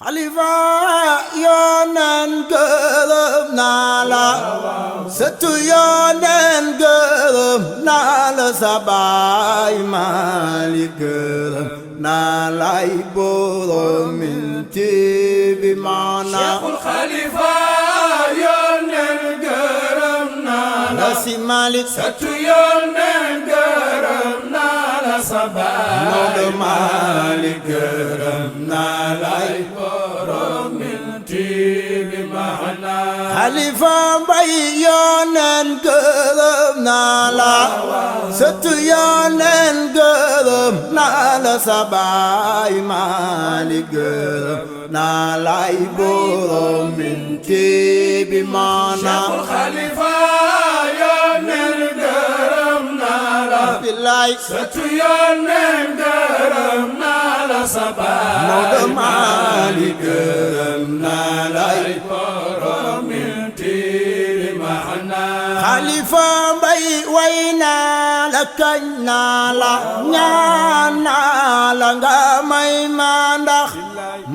xalifa yoneen gërëm naa la sëtu yoneen gërëm naa la sa baay Maalik gërëm naa lay borom minti bi maana Cheikhul Khalifa yoneen gërëm naa la si Maalik sëtu yoneen gërëm naa la sa baay Maodo Maalik gërëm naa lay Xalifa Mbay yoneen gërëm naa la sëtu yoneen gërëm naa la sa baay Maalik gërëm naa lay borom minti bi maana Cheikhul Khalifa yoneen gërëm naa la billaay sëtu yoneen gërëm naa la sa baay Maodo Maalik gërëm naa lay Xalifa Mbay way naa la kañ naa la ñaan naa la nga may ma ndax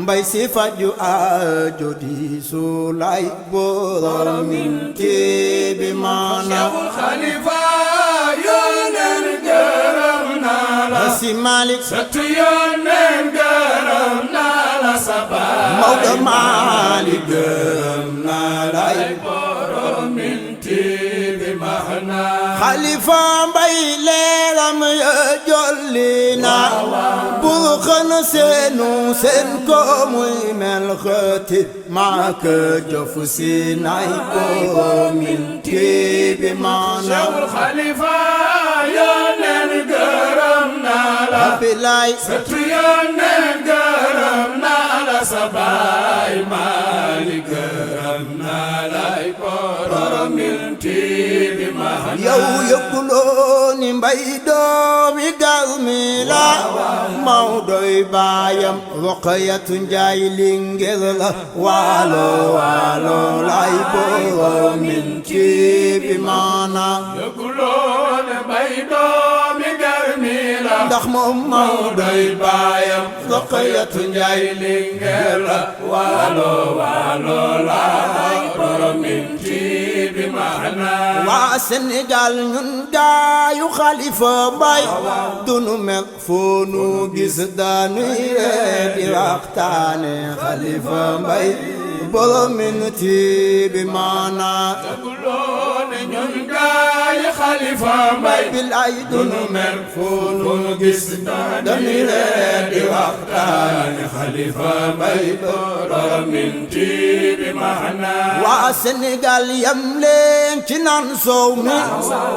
mbay si faju aajo di su lay borom minti bi maana Cheikhul Khalifa yoneen gërëm naa la si Maalik sëtu yoneen gërëm naa la sa baay Maodo Maalik gërëm naa lay Xalifa Mbay leeram ya jolli na bul xën seenu seen ko muy mel xëti maaka jof si nay borom minti bi maana Cheikhul Khalifa yoneen gërëm naa la bilaay sëtu yoneen gërëm naa la sa baay Maalik gërëm naa lay borom minti bi maana yow yëguloo ni mbay doomi Garmi la Mawdoy baayam Roqayatu Njaay Lingeer la waalo waalo lay borom minti bi maana yëguloo ne mbay doomi Garmi la ndax moom Mawdoy baayam Roqayatu Njaay Lingeer la waalo waalo lay borom minti bi maana waa Sénégal ñun gaayu Xalifa Mbay dunu mel foo nu gis danuy ree di waxtaane Xalifa Mbay borom minti bi maana yëguloo ne ñun gaay Khalifa Mbay bilaay dunu mer foo nu gis dañuy ree di waxtaane Khalifa Mbay borom minti bi maana waa Sénégal yam leen ci naan soow mi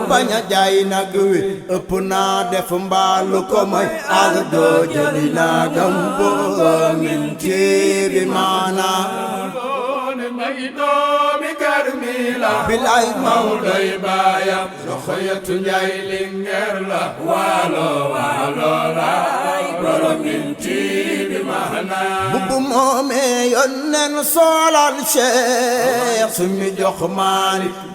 bañ a jaay nag wi ëpp naa def mbaalu ko may ardo jëli naa gam borom minti bi maana may doomi Garmi la bilaay Mawdoy baayam Roqayatu Njaay Lingeer la waalo waalo lay borom minti bi maana bubbu moomee yónneen soolal Cheikh sumi jox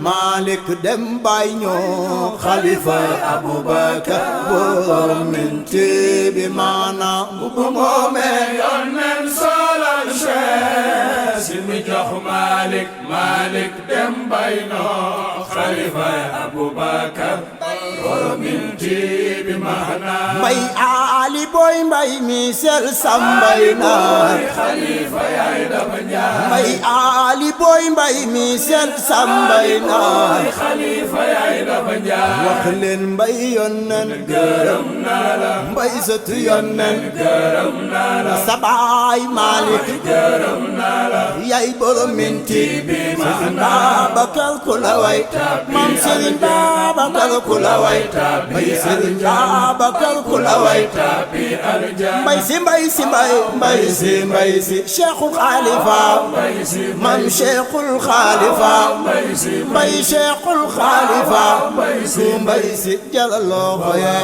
Maalik dem bay ñoo Xalifa Abubakar borom minti bi maana bubbu moomee yónneen soolal Cheikh sumi jox Maalik dem bay noo Xalifa Abubakar borom minti bi maana mbay Ali boy mbay mi sel sambay naa Xalifa yaay dafa njaay mbay Ali boy mbay mi sel sambay naa Xalifa yaay dafa njaay wax leen mbay yónneen gërëm naa la mbay sëtu yónneen gërëm naa la sa baay Maalik gërëm naa la yaay borom minti bi Sëriñ Babakar ku la way maam Sëriñ Babakar ku la way mbay Sëriñ Babakar ku la way bi arja mbay si mbay si mbay mbay si mbay si Cheikhul Khalifa maam Cheikhul Khalifa mbay Cheikhul Khalifa ku mbay si jalaloo xoye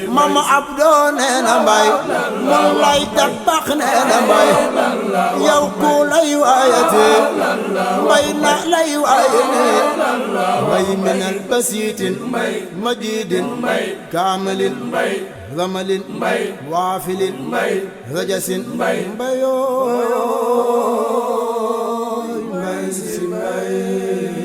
maam Abdo nee na mbay mun lay tabax nee na mbay yow ku lay waayate mbay na lay waayane mbay minal basiitin majiidin kaamilin ramalin waafilin rajasin mbayooy mbay si mbay